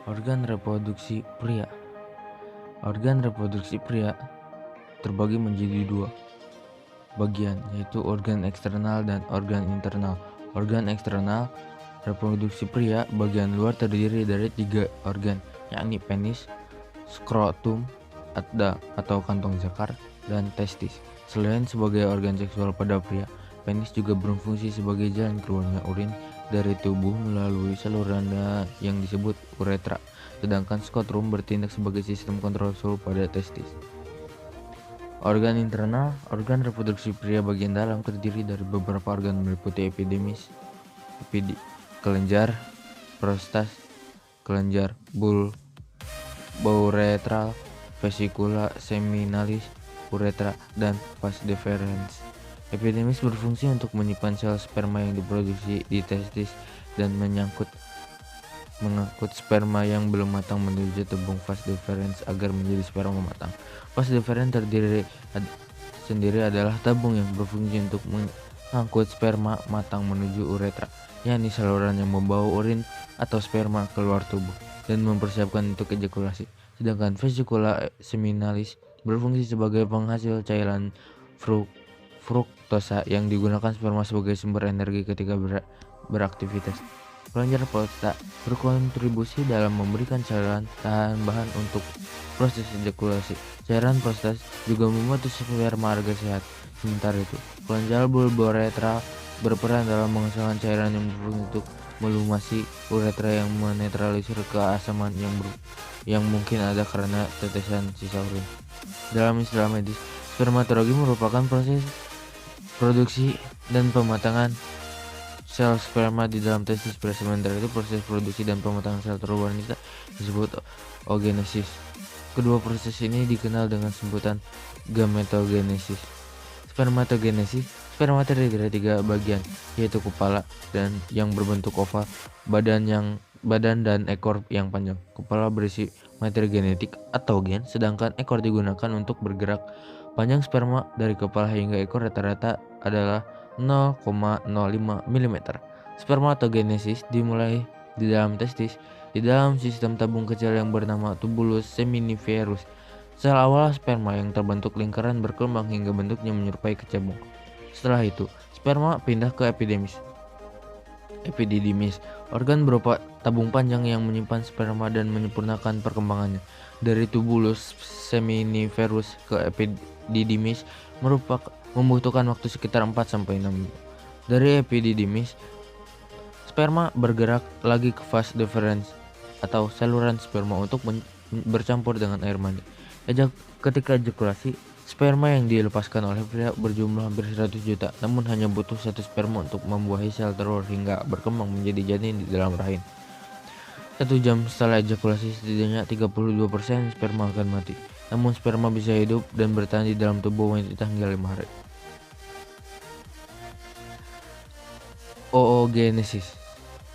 Organ reproduksi pria. Organ reproduksi pria terbagi menjadi dua bagian, yaitu organ eksternal dan organ internal. Organ eksternal reproduksi pria bagian luar terdiri dari 3 organ, yakni penis, skrotum atau kantong zakar, dan testis. Selain sebagai organ seksual pada pria, penis juga berfungsi sebagai jalan keluarnya urin dari tubuh melalui saluran yang disebut uretra, sedangkan skrotum bertindak sebagai sistem kontrol suhu pada testis. Organ internal, organ reproduksi pria bagian dalam terdiri dari beberapa organ meliputi epididymis, kelenjar, prostat, kelenjar bulbouretral, vesicula seminalis, uretra, dan vas deferens. Epididymis berfungsi untuk menyimpan sel sperma yang diproduksi di testis dan mengangkut sperma yang belum matang menuju tabung vas deferens agar menjadi sperma matang. Vas deferens sendiri adalah tabung yang berfungsi untuk mengangkut sperma matang menuju uretra, yakni saluran yang membawa urin atau sperma keluar tubuh dan mempersiapkan untuk ejakulasi. Sedangkan vesicula seminalis berfungsi sebagai penghasil cairan fruktosa yang digunakan sperma sebagai sumber energi ketika beraktivitas. Kelenjar prostat berkontribusi dalam memberikan cairan tahan bahan untuk proses ejakulasi. Cairan prostat juga membantu sperma agar sehat. Sementara itu, kelenjar bulbouretral berperan dalam menghasilkan cairan yang berfungsi untuk melumasi uretra yang menetralisir keasaman yang mungkin ada karena tetesan sisa urin. Dalam istilah medis, spermatologi merupakan proses produksi dan pematangan sel sperma di dalam testis pria. Sementara itu, proses produksi dan pematangan sel telur wanita disebut oogenesis. Kedua proses ini dikenal dengan sebutan gametogenesis. Spermatogenesis, sperma terdiri dari 3 bagian, yaitu kepala dan yang berbentuk oval, badan dan ekor yang panjang. Kepala berisi materi genetik atau gen, sedangkan ekor digunakan untuk bergerak. Panjang sperma dari kepala hingga ekor rata-rata adalah 0,05 mm. Spermatogenesis dimulai di dalam testis, di dalam sistem tabung kecil yang bernama tubulus seminiferus. Sel awal sperma yang terbentuk lingkaran berkembang hingga bentuknya menyerupai kecebong. Setelah itu, sperma pindah ke epididymis, organ berupa tabung panjang yang menyimpan sperma dan menyempurnakan perkembangannya. Dari tubulus seminiferus ke epididymis membutuhkan waktu sekitar 4-6 minggu. Dari epididymis, sperma bergerak lagi ke vas deferens atau saluran sperma untuk bercampur dengan air mani. Ketika ejakulasi, sperma yang dilepaskan oleh pria berjumlah hampir 100 juta, namun hanya butuh 1 sperma untuk membuahi sel telur hingga berkembang menjadi janin di dalam rahim. 1 jam setelah ejakulasi, setidaknya 32% sperma akan mati. Namun sperma bisa hidup dan bertahan di dalam tubuh wanita hingga 5 hari. Oogenesis.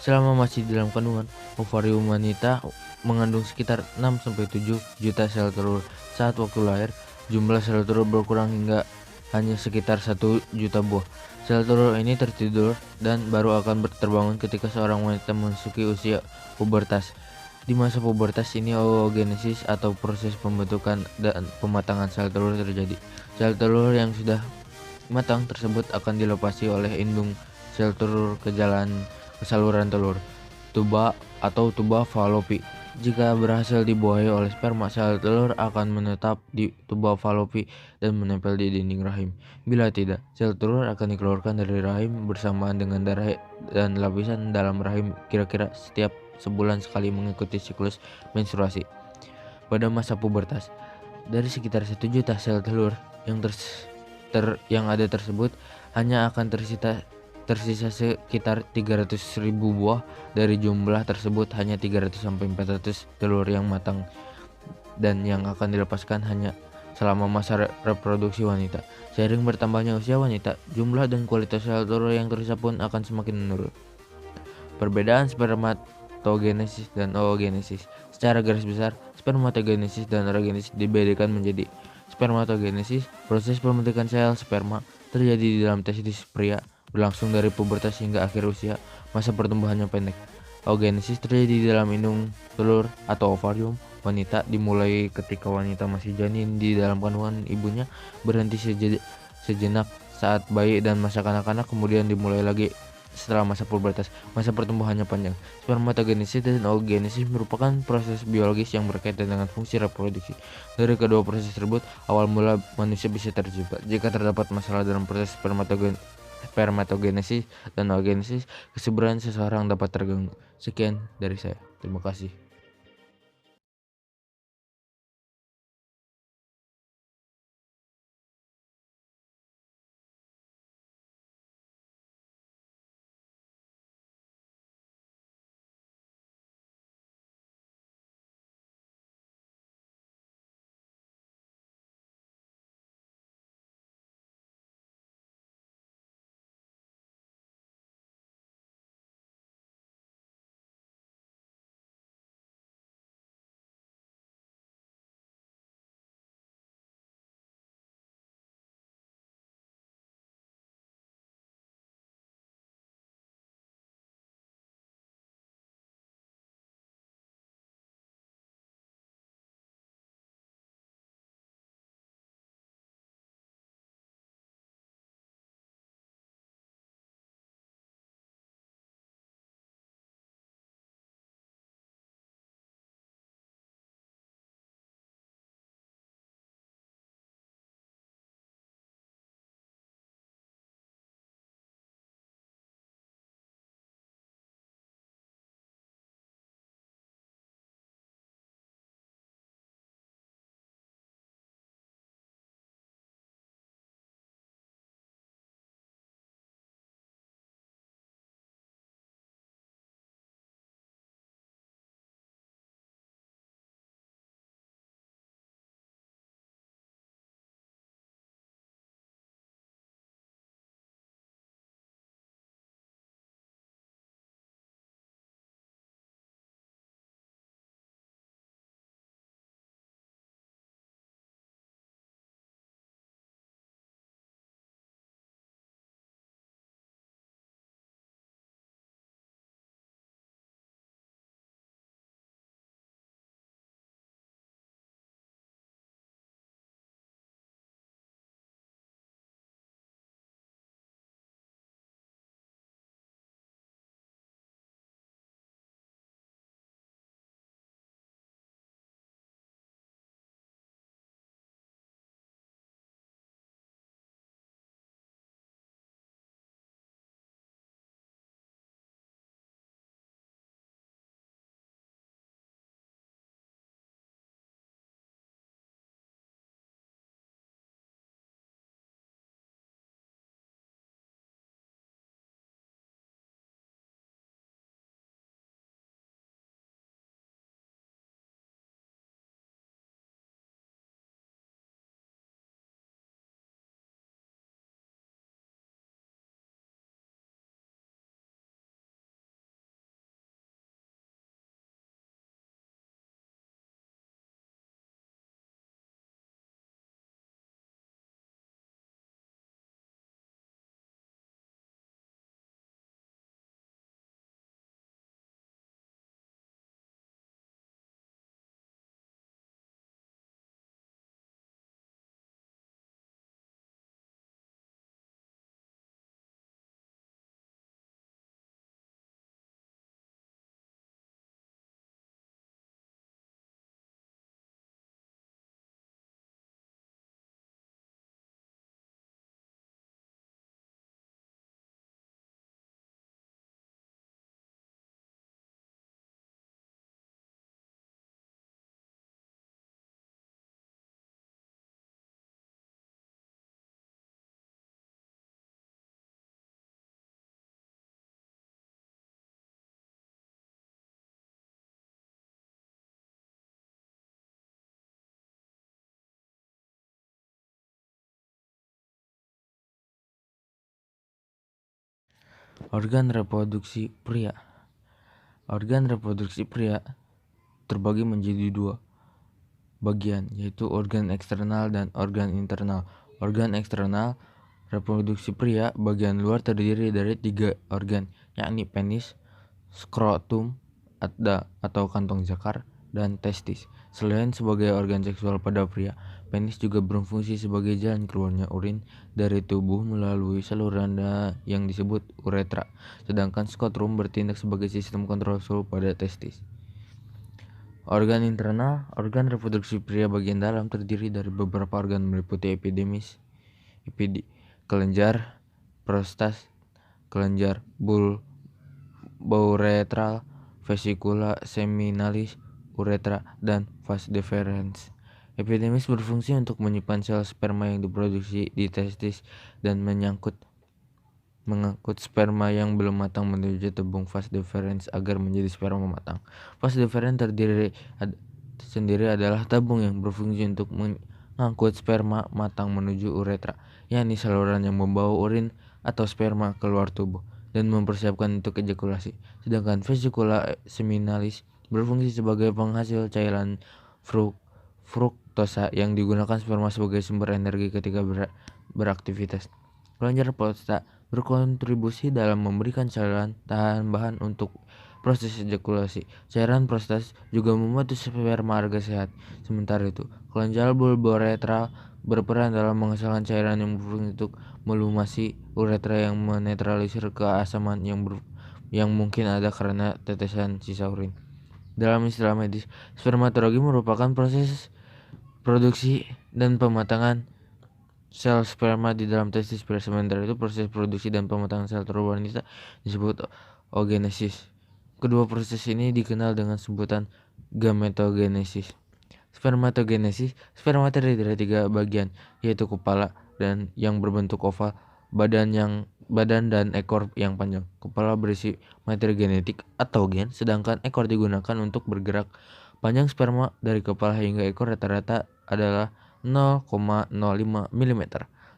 Selama masih dalam kandungan, ovarium wanita mengandung sekitar 6-7 juta sel telur. Saat waktu lahir, jumlah sel telur berkurang hingga hanya sekitar 1 juta buah. Sel telur ini tertidur dan baru akan terbangun ketika seorang wanita memasuki usia pubertas. Di masa pubertas ini, oogenesis atau proses pembentukan dan pematangan sel telur terjadi. Sel telur yang sudah matang tersebut akan dilepasi oleh indung sel telur ke saluran telur, tuba falopi. Jika berhasil dibuahi oleh sperma, sel telur akan menetap di tuba falopi dan menempel di dinding rahim. Bila tidak, sel telur akan dikeluarkan dari rahim bersamaan dengan darah dan lapisan dalam rahim kira-kira setiap sebulan sekali mengikuti siklus menstruasi. Pada masa pubertas, dari sekitar 1 juta sel telur yang ada tersebut, hanya akan tersisa sekitar 300.000 buah. Dari jumlah tersebut, hanya 300-400 telur yang matang dan yang akan dilepaskan hanya selama masa reproduksi wanita. Seiring bertambahnya usia wanita, jumlah dan kualitas sel telur yang tersisa pun akan semakin menurun. Perbedaan spermatogenesis dan oogenesis. Secara garis besar, spermatogenesis dan oogenesis dibedakan menjadi: spermatogenesis, proses pembentukan sel sperma, terjadi di dalam testis pria, berlangsung dari pubertas hingga akhir usia, masa pertumbuhannya pendek. Oogenesis terjadi di dalam indung telur atau ovarium wanita, dimulai ketika wanita masih janin di dalam kandungan ibunya, berhenti sejenak saat bayi dan masa kanak-kanak, kemudian dimulai lagi setelah masa pubertas. Masa pertumbuhannya panjang. Spermatogenesis dan oogenesis merupakan proses biologis yang berkaitan dengan fungsi reproduksi. Dari kedua proses tersebut, awal mula manusia bisa tercipta. Jika terdapat masalah dalam proses spermatogenesis dan oogenesis, kesuburan seseorang dapat terganggu. Sekian dari saya. Terima kasih. Organ reproduksi pria. Organ reproduksi pria terbagi menjadi dua bagian, yaitu organ eksternal dan organ internal. Organ eksternal reproduksi pria bagian luar terdiri dari 3 organ, yakni penis, skrotum atau kantong zakar, dan testis. Selain sebagai organ seksual pada pria, penis juga berfungsi sebagai jalan keluarnya urin dari tubuh melalui saluran yang disebut uretra, sedangkan skrotum bertindak sebagai sistem kontrol suhu pada testis. Organ internal, organ reproduksi pria bagian dalam terdiri dari beberapa organ meliputi epididymis, kelenjar, prostat, kelenjar bulbouretral, vesikula seminalis, uretra, dan vas deferens. Epididymis berfungsi untuk menyimpan sel sperma yang diproduksi di testis dan mengangkut sperma yang belum matang menuju tabung vas deferens agar menjadi sperma matang. Vas deferens sendiri adalah tabung yang berfungsi untuk mengangkut sperma matang menuju uretra, yakni saluran yang membawa urin atau sperma keluar tubuh dan mempersiapkan untuk ejakulasi. Sedangkan vesikula seminalis berfungsi sebagai penghasil cairan fruktosa yang digunakan sperma sebagai sumber energi ketika beraktivitas. Kelenjar prostat berkontribusi dalam memberikan cairan bahan untuk proses ejakulasi. Cairan prostat juga membantu sperma agar sehat. Sementara itu, kelenjar bulbouretral berperan dalam menghasilkan cairan yang berfungsi untuk melumasi uretra yang menetralisir keasaman yang mungkin ada karena tetesan sisa urin. Dalam istilah medis, spermatologi merupakan proses produksi dan pematangan sel sperma di dalam testis pria. Sementara itu, proses produksi dan pematangan sel telur wanita disebut oogenesis. Kedua proses ini dikenal dengan sebutan gametogenesis. Spermatogenesis, sperma terdiri dari 3 bagian, yaitu kepala dan yang berbentuk oval, badan dan ekor yang panjang. Kepala berisi materi genetik atau gen, sedangkan ekor digunakan untuk bergerak. Panjang sperma dari kepala hingga ekor rata-rata adalah 0,05 mm.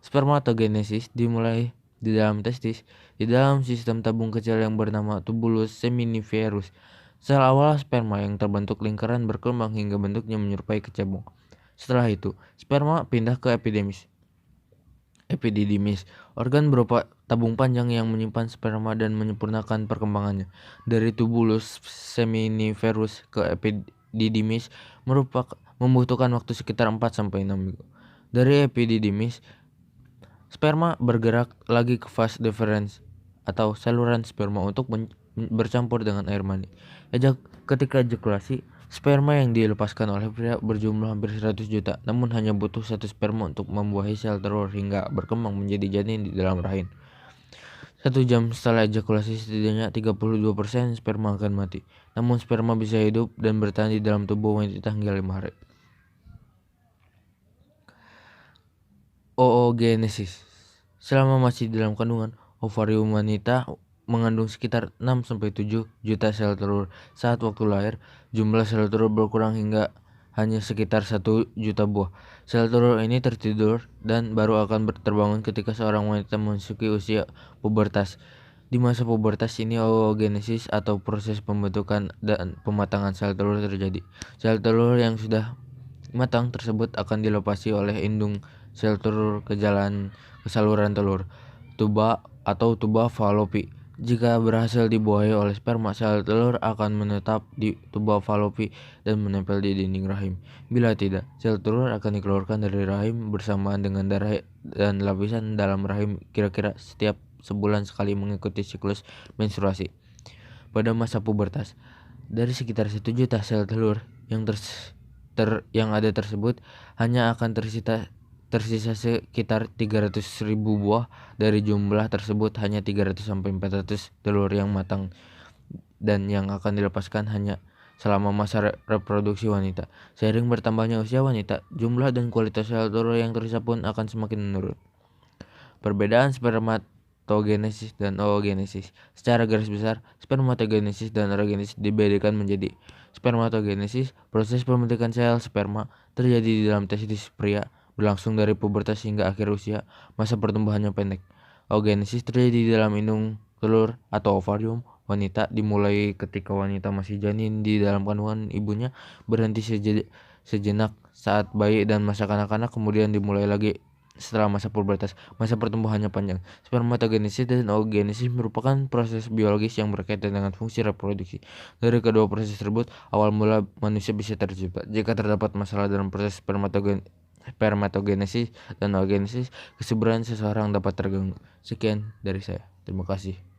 Spermatogenesis dimulai di dalam testis, di dalam sistem tabung kecil yang bernama tubulus seminiferus. Sel awal sperma yang terbentuk lingkaran berkembang hingga bentuknya menyerupai kecebong. Setelah itu, sperma pindah ke epididymis, organ berupa tabung panjang yang menyimpan sperma dan menyempurnakan perkembangannya. Dari tubulus seminiferus ke epididymis membutuhkan waktu sekitar 4-6 minggu. Dari epididymis, sperma bergerak lagi ke vas deferens atau saluran sperma untuk bercampur dengan air mani. Ketika ejakulasi, sperma yang dilepaskan oleh pria berjumlah hampir 100 juta, namun hanya butuh 1 sperma untuk membuahi sel telur hingga berkembang menjadi janin di dalam rahim. 1 jam setelah ejakulasi, setidaknya 32% sperma akan mati. Namun sperma bisa hidup dan bertahan di dalam tubuh wanita hingga 5 hari. Oogenesis. Selama masih dalam kandungan, ovarium wanita mengandung sekitar 6-7 juta sel telur. Saat waktu lahir, jumlah sel telur berkurang hingga hanya sekitar 1 juta buah. Sel telur ini tertidur dan baru akan terbangun ketika seorang wanita memasuki usia pubertas. Di masa pubertas ini, oogenesis atau proses pembentukan dan pematangan sel telur terjadi. Sel telur yang sudah matang tersebut akan dilepasi oleh indung sel telur ke saluran telur, tuba falopi. Jika berhasil dibuahi oleh sperma, sel telur akan menetap di tuba falopi dan menempel di dinding rahim. Bila tidak, sel telur akan dikeluarkan dari rahim bersamaan dengan darah dan lapisan dalam rahim kira-kira setiap sebulan sekali mengikuti siklus menstruasi. Pada masa pubertas, dari sekitar 1 juta sel telur yang ada tersebut, hanya akan tersisa sekitar 300.000 buah. Dari jumlah tersebut, hanya 300-400 telur yang matang dan yang akan dilepaskan hanya selama masa reproduksi wanita. Seiring bertambahnya usia wanita, jumlah dan kualitas sel telur yang tersisa pun akan semakin menurun. Perbedaan spermatogenesis dan oogenesis. Secara garis besar, spermatogenesis dan oogenesis dibedakan menjadi: spermatogenesis, proses pembentukan sel sperma, terjadi di dalam testis pria, berlangsung dari pubertas hingga akhir usia, masa pertumbuhannya pendek. Oogenesis terjadi di dalam indung telur atau ovarium wanita, dimulai ketika wanita masih janin di dalam kandungan ibunya, berhenti sejenak saat bayi dan masa kanak-kanak, kemudian dimulai lagi setelah masa pubertas. Masa pertumbuhannya panjang. Spermatogenesis dan oogenesis merupakan proses biologis yang berkaitan dengan fungsi reproduksi. Dari kedua proses tersebut, awal mula manusia bisa tercipta. Jika terdapat masalah dalam proses spermatogenesis dan oogenesis, kesuburan seseorang dapat terganggu. Sekian dari saya. Terima kasih.